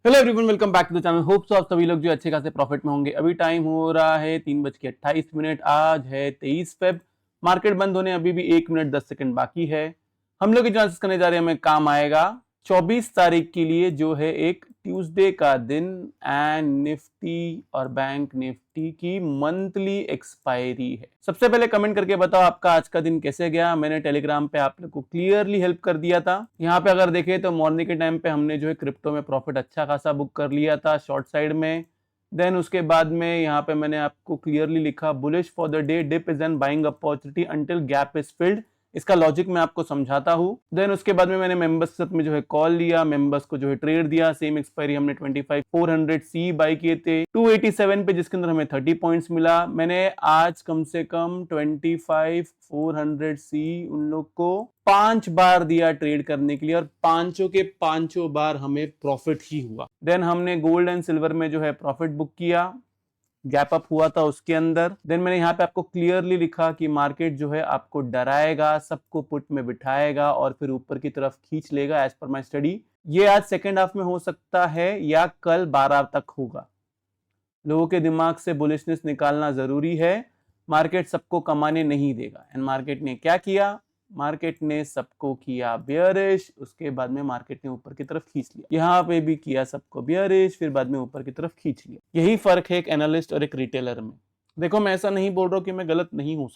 Hello everyone, welcome back to the channel. Hope so आप सभी लोग जो अच्छे खासे प्रॉफिट में होंगे। अभी टाइम हो रहा है 3:28। आज है 23 फेब। मार्केट बंद होने अभी भी 1 मिनट 10 सेकंड बाकी है। हम लोग एनालिसिस करने जा रहे हैं, हमें काम आएगा 24 तारीख के लिए, जो है एक ट्यूसडे का दिन, एंड निफ्टी और बैंक निफ्टी की मंथली एक्सपायरी है। सबसे पहले कमेंट करके बताओ आपका आज का दिन कैसे गया। मैंने टेलीग्राम पे आप लोग को क्लियरली हेल्प कर दिया था। यहाँ पे अगर देखें तो मॉर्निंग के टाइम पे हमने जो है क्रिप्टो में प्रॉफिट अच्छा खासा बुक कर लिया था शॉर्ट साइड में। देन उसके बाद में यहाँ पे मैंने आपको क्लियरली लिखा, bullish for the day, dip is an buying opportunity until gap is filled. इसका लॉजिक मैं आपको समझाता हूं। देन उसके बाद में मैंने मेंबर्स के साथ में जो है कॉल लिया, मेंबर्स को जो है ट्रेड दिया। सेम एक्सपायरी हमने 25,400 सी बाई किए थे 287 पे, जिसके अंदर हमें 30 पॉइंट्स मिला। मैंने आज कम से कम 25,400 सी उन लोग को 5 बार दिया ट्रेड करने के लिए, और पांचों के पांचों बार हमें प्रॉफिट ही हुआ। देन हमने गोल्ड एंड सिल्वर में जो है प्रॉफिट बुक किया, गैप अप हुआ था उसके अंदर। देन मैंने यहाँ पे आपको क्लियरली लिखा कि मार्केट जो है आपको डराएगा, सबको पुट में बिठाएगा और फिर ऊपर की तरफ खींच लेगा एज पर माई स्टडी। ये आज सेकेंड हाफ में हो सकता है या कल 12 तक होगा। लोगों के दिमाग से बुलिशनेस निकालना जरूरी है। मार्केट सबको कमाने नहीं देगा। एंड मार्केट ने क्या किया? मार्केट ने सबको किया बियरिश, उसके बाद में मार्केट ने ऊपर की तरफ खींच लिया। यहाँ पे भी किया सबको बियरिश, फिर बाद में ऊपर की तरफ खींच लिया। यही फर्क है एक एनालिस्ट और एक रिटेलर में। देखो, मैं ऐसा नहीं बोल रहा हूँ कि मैं गलत नहीं हो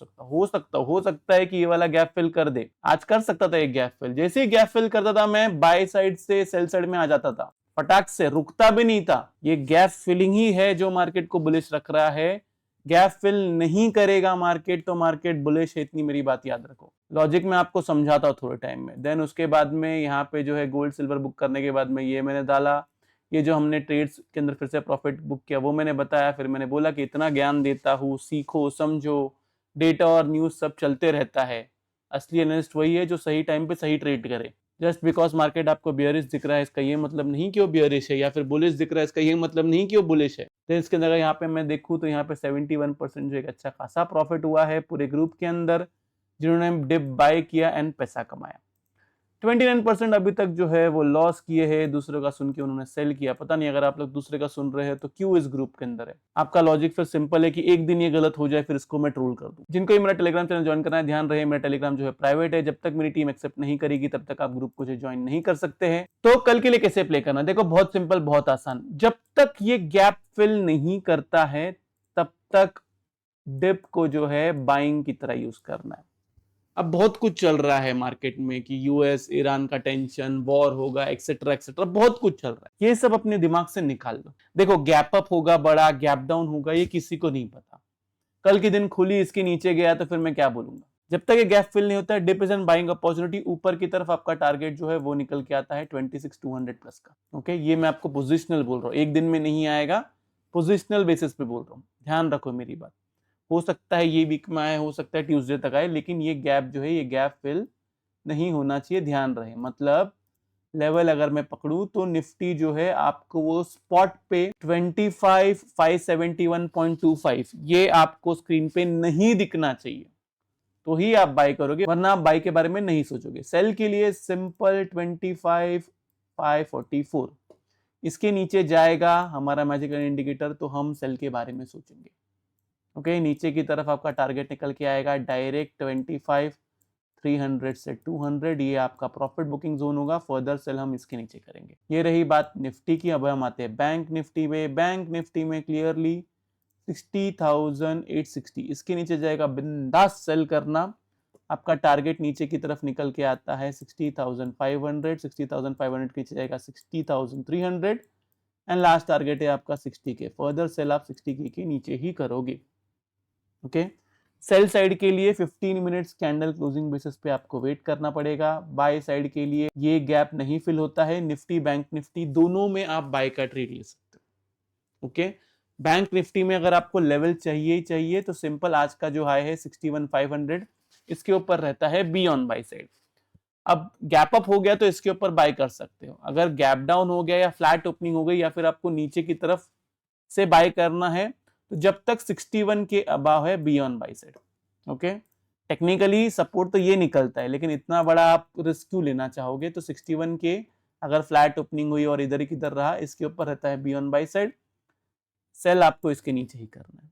सकता है कि ये वाला गैप फिल कर दे। आज कर सकता था एक गैप फिल। जैसे ही गैप फिल करता था, मैं बाय साइड से सेल साइड में आ जाता था, फटाक से, रुकता भी नहीं था। ये गैप फिलिंग ही है जो मार्केट को बुलिश रख रहा है। गैप फिल नहीं करेगा मार्केट तो मार्केट बुलिश है, इतनी मेरी बात याद रखो। लॉजिक में आपको समझाता हूँ थोड़े टाइम में। देन उसके बाद में यहाँ पे जो है गोल्ड सिल्वर बुक करने के बाद में ये मैंने डाला, ये जो हमने ट्रेड्स के अंदर फिर से प्रॉफिट बुक किया वो मैंने बताया। फिर मैंने बोला कि इतना ज्ञान देता हूँ, सीखो समझो, डेटा और न्यूज सब चलते रहता है। असली एनालिस्ट वही है जो सही टाइम पे सही ट्रेड करे। जस्ट बिकॉज मार्केट आपको बियरिश दिख रहा है इसका ये मतलब नहीं कि वो बियरिश है, या फिर बुलिश दिख रहा है इसका ये मतलब नहीं कि वो बुलिश है। तो इसके अंदर यहाँ पे मैं देखूँ तो यहाँ पे 71% जो एक अच्छा खासा प्रॉफिट हुआ है पूरे ग्रुप के अंदर, जिन्होंने डिप बाय किया एंड पैसा कमाया। 29% अभी तक जो है वो लॉस किए हैं, दूसरों का सुन के उन्होंने सेल किया। पता नहीं अगर आप लोग दूसरे का सुन रहे हैं तो क्यों इस ग्रुप के अंदर है। आपका लॉजिक फिर सिंपल है कि एक दिन ये गलत हो जाए फिर इसको मैं ट्रोल कर दूं। जिनको मेरा टेलीग्राम चैनल ज्वाइन करना है, ध्यान रहे मेरा टेलीग्राम जो है प्राइवेट है। जब तक मेरी टीम एक्सेप्ट नहीं करेगी तब तक आप ग्रुप को ज्वाइन नहीं कर सकते हैं। तो कल के लिए कैसे प्ले करना, देखो बहुत सिंपल, बहुत आसान। जब तक ये गैप फिल नहीं करता है तब तक डिप को जो है बाइंग की तरह यूज करना है। अब बहुत कुछ चल रहा है मार्केट में कि यूएस ईरान का टेंशन, वॉर होगा, एक्सेट्रा एक्सेट्रा, बहुत कुछ चल रहा है। ये सब अपने दिमाग से निकाल लो। देखो, गैप अप होगा बड़ा, गैप डाउन होगा, ये किसी को नहीं पता। कल के दिन खुली इसके नीचे गया तो फिर मैं क्या बोलूंगा। जब तक ये गैप फिल नहीं होता है, dip is an buying opportunity, ऊपर की तरफ आपका टारगेट जो है वो निकल के आता है 26,200 प्लस का। ओके, ये मैं आपको पोजिशनल बोल रहा हूँ, एक दिन में नहीं आएगा, पोजिशनल बेसिस पे बोल रहा हूँ। ध्यान रखो मेरी बात। हो सकता है ये वीक में आए, हो सकता है ट्यूसडे तक आए, लेकिन ये गैप जो है ये गैप फिल नहीं होना चाहिए। ध्यान रहे, मतलब लेवल अगर मैं पकड़ू तो निफ्टी जो है आपको वो स्पॉट पे 25,571.25 ये आपको स्क्रीन पे नहीं दिखना चाहिए, तो ही आप बाय करोगे, वरना आप बाय के बारे में नहीं सोचोगे। सेल के लिए सिंपल 25,544, इसके नीचे जाएगा हमारा मैजिकल इंडिकेटर तो हम सेल के बारे में सोचेंगे। ओके, नीचे की तरफ आपका टारगेट निकल के आएगा डायरेक्ट 25,300 से 200, ये आपका प्रॉफिट बुकिंग जोन होगा। फर्दर सेल हम इसके नीचे करेंगे। ये रही बात निफ्टी की। अब हम आते हैं बैंक निफ्टी में। बैंक निफ्टी में क्लियरली 60,860, इसके नीचे जाएगा, बिंदास सेल करना। आपका टारगेट नीचे की तरफ निकल के आता है 60,500, 60,500 के नीचे जाएगा 60,300, एंड लास्ट टारगेट है आपका 60 के। फर्दर सेल आप 60 के नीचे ही करोगे। ओके, सेल साइड के लिए 15 मिनट्स कैंडल क्लोजिंग बेसिस पे आपको वेट करना पड़ेगा। बाय साइड के लिए ये गैप नहीं फिल होता है। निफ्टी बैंक निफ्टी दोनों में आप बाय का ट्रेड ले सकते हो। ओके, बैंक निफ्टी में अगर आपको लेवल चाहिए ही चाहिए तो सिंपल आज का जो हाई है 61,500, इसके ऊपर रहता है बी ऑन बाय साइड। अब गैप अप हो गया तो इसके ऊपर बाय कर सकते हो। अगर गैप डाउन हो गया या फ्लैट ओपनिंग हो गई या फिर आपको नीचे की तरफ से बाय करना है तो जब तक 61 के अबाव है beyond by side. Okay, technically support तो ये निकलता है, लेकिन इतना बड़ा आप रिस्क क्यों लेना चाहोगे, तो 61 के अगर फ्लैट ओपनिंग हुई और इधर ही किधर रहा, इसके ऊपर रहता है be on buy side, sell आपको इसके नीचे ही करना है,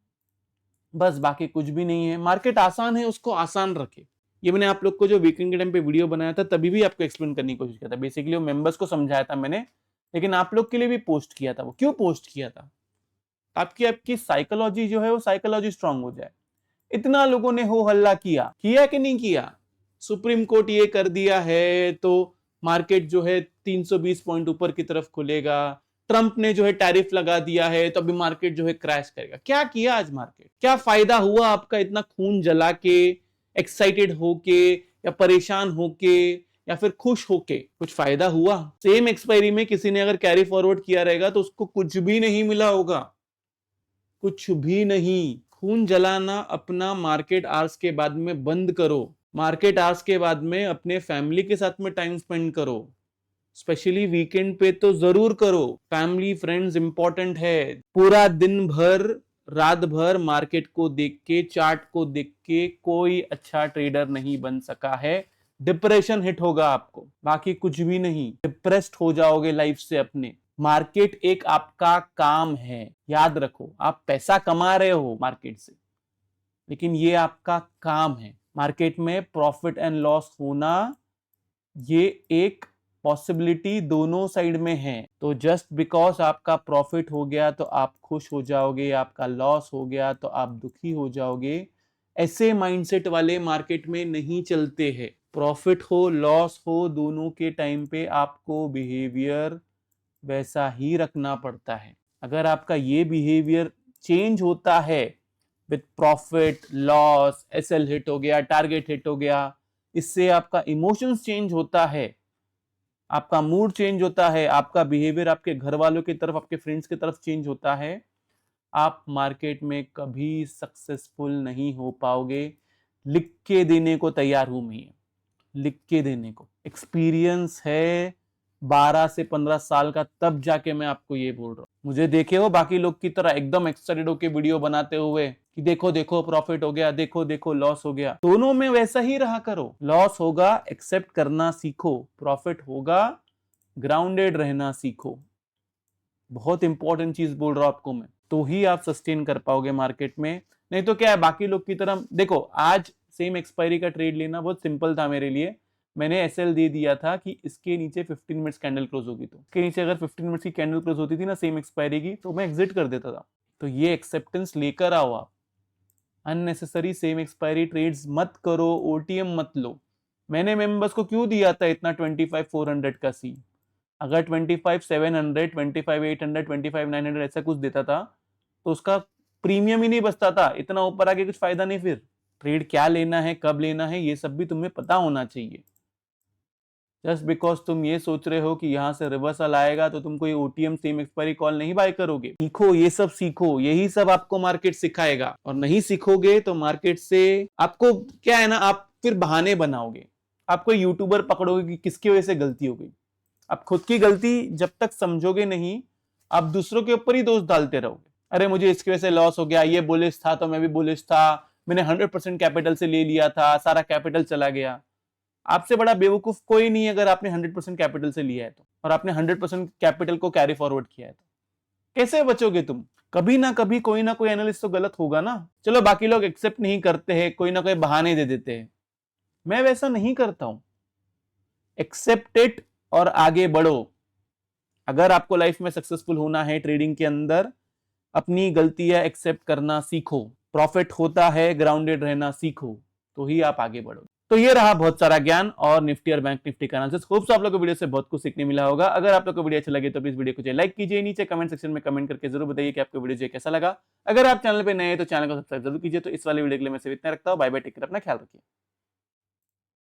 बस बाकी कुछ भी नहीं है। मार्केट आसान है, उसको आसान रखे। ये मैंने आप लोग को जो वीकेंड के टाइम पे वीडियो बनाया था तभी भी आपको एक्सप्लेन करने की कोशिश किया था। बेसिकली वो मेंबर्स को समझाया था मैंने, लेकिन आप लोग के लिए भी पोस्ट किया था। वो क्यों पोस्ट किया था? आपकी आपकी साइकोलॉजी जो है वो साइकोलॉजी स्ट्रांग हो जाए। इतना लोगों ने हो हल्ला किया कि नहीं किया? सुप्रीम कोर्ट ये कर दिया है तो मार्केट जो है 320 पॉइंट ऊपर की तरफ खुलेगा, ट्रंप ने जो है टैरिफ लगा दिया है तो अभी मार्केट जो है क्रैश करेगा। क्या किया आज मार्केट? क्या फायदा हुआ आपका इतना खून जला के, एक्साइटेड होके, या परेशान होके, या फिर खुश होके? कुछ फायदा हुआ? सेम एक्सपायरी में किसी ने अगर कैरी फॉरवर्ड किया रहेगा तो उसको कुछ भी नहीं मिला होगा, कुछ भी नहीं। खून जलाना अपना मार्केट आवर्स के बाद में बंद करो। मार्केट आवर्स के बाद में अपने फैमिली के साथ में टाइम स्पेंड करो, स्पेशली वीकेंड पे तो जरूर करो। फैमिली फ्रेंड्स इंपॉर्टेंट है। पूरा दिन भर, रात भर मार्केट को देख के, चार्ट को देख के कोई अच्छा ट्रेडर नहीं बन सका है। डिप्रेशन हिट होगा आपको, बाकी कुछ भी नहीं। डिप्रेस्ड हो जाओगे लाइफ से अपने। मार्केट एक आपका काम है, याद रखो। आप पैसा कमा रहे हो मार्केट से, लेकिन ये आपका काम है। मार्केट में प्रॉफिट एंड लॉस होना ये एक पॉसिबिलिटी दोनों साइड में है। तो जस्ट बिकॉज आपका प्रॉफिट हो गया तो आप खुश हो जाओगे, आपका लॉस हो गया तो आप दुखी हो जाओगे, ऐसे माइंडसेट वाले मार्केट में नहीं चलते हैं। प्रॉफिट हो लॉस हो, दोनों के टाइम पे आपको बिहेवियर वैसा ही रखना पड़ता है। अगर आपका ये बिहेवियर चेंज होता है with profit loss, SL hit हो गया, टारगेट हिट हो गया, इससे आपका इमोशंस चेंज होता है, आपका मूड चेंज होता है, आपका बिहेवियर आपके घर वालों की तरफ, आपके फ्रेंड्स की तरफ चेंज होता है, आप मार्केट में कभी सक्सेसफुल नहीं हो पाओगे। लिख के देने को तैयार हूं मैं, लिख के देने को। एक्सपीरियंस है 12 से 15 साल का, तब जाके मैं आपको ये बोल रहा हूं। मुझे देखे हो बाकी लोग की तरह एकदम एक्साइटेड होके वीडियो बनाते हुए कि देखो देखो प्रॉफिट हो गया, देखो देखो लॉस हो गया। दोनों में वैसा ही रहा करो। लॉस होगा एक्सेप्ट करना सीखो, प्रॉफिट होगा ग्राउंडेड रहना सीखो। बहुत इंपॉर्टेंट चीज बोल रहा हूं आपको मैं, तो ही आप सस्टेन कर पाओगे मार्केट में। नहीं तो क्या है, बाकी लोग की तरह देखो। आज सेम एक्सपायरी का ट्रेड लेना बहुत सिंपल था मेरे लिए। मैंने एसएल दे दिया था कि इसके नीचे 15 मिनट्स कैंडल क्लोज होगी, तो इसके नीचे अगर 15 मिनट्स की कैंडल क्लोज होती थी ना सेम एक्सपायरी की, तो मैं एग्जिट कर देता था। तो ये एक्सेप्टेंस लेकर आओ आप। अननेसेसरी सेम एक्सपायरी ट्रेड्स मत करो, ओटीएम मत लो। मैंने मेंबर्स को क्यों दिया था इतना 25,400 का सी? अगर 25,700, 25,800, 25,900 ऐसा कुछ देता था तो उसका प्रीमियम ही नहीं बचता था। इतना ऊपर आके कुछ फायदा नहीं। फिर ट्रेड क्या लेना है, कब लेना है, ये सब भी तुम्हें पता होना चाहिए। जस्ट बिकॉज तुम ये सोच रहे हो कि यहां से रिवर्सल आएगा तो तुम कोई ओटीएम सेम एक्सपायरी कॉल नहीं बाय करोगे। सीखो, ये सब सीखो, यही सब आपको मार्केट सिखाएगा। और नहीं सीखोगे तो मार्केट से आपको क्या है ना, आप फिर बहाने बनाओगे। आप कोई यूट्यूबर पकड़ोगे कि किसकी वजह से गलती हो गई। आप खुद की गलती जब तक समझोगे नहीं, आप दूसरों के ऊपर ही दोष डालते रहोगे। अरे मुझे इसकी वजह से लॉस हो गया, ये बुलिश था तो मैं भी बुलिश था, मैंने 100% कैपिटल से ले लिया था, सारा कैपिटल चला गया। आपसे बड़ा बेवकूफ कोई नहीं अगर आपने 100% कैपिटल से लिया है तो, और आपने 100% कैपिटल को कैरी फॉरवर्ड किया है तो कैसे बचोगे तुम? कभी ना कभी कोई ना कोई एनालिस्ट तो गलत होगा ना। चलो बाकी लोग एक्सेप्ट नहीं करते हैं, कोई ना कोई बहाने दे देते हैं, मैं वैसा नहीं करता हूं। एक्सेप्ट इट और आगे बढ़ो। अगर आपको लाइफ में सक्सेसफुल होना है ट्रेडिंग के अंदर, अपनी गलतियां एक्सेप्ट करना सीखो। प्रॉफिट होता है ग्राउंडेड रहना सीखो, तो ही आप आगे बढ़ो। तो ये रहा बहुत सारा ज्ञान और निफ्टी और बैंक निफ्टी का एनालिसिस। होप सो आप लोगों को वीडियो से बहुत कुछ सीखने मिला होगा। अगर आप लोग को वीडियो अच्छा लगे तो प्लीज वीडियो को लाइक कीजिए, नीचे कमेंट सेक्शन में कमेंट करके जरूर बताइए कि आपको वीडियो कैसा लगा। अगर आप चैनल पे नए हैं तो चैनल को सब्सक्राइब जरूर कीजिए। तो इस वाले वीडियो के लिए मैं सिर्फ इतना रखता हूं। बाय बाय, टेक केयर, अपना ख्याल रखिए।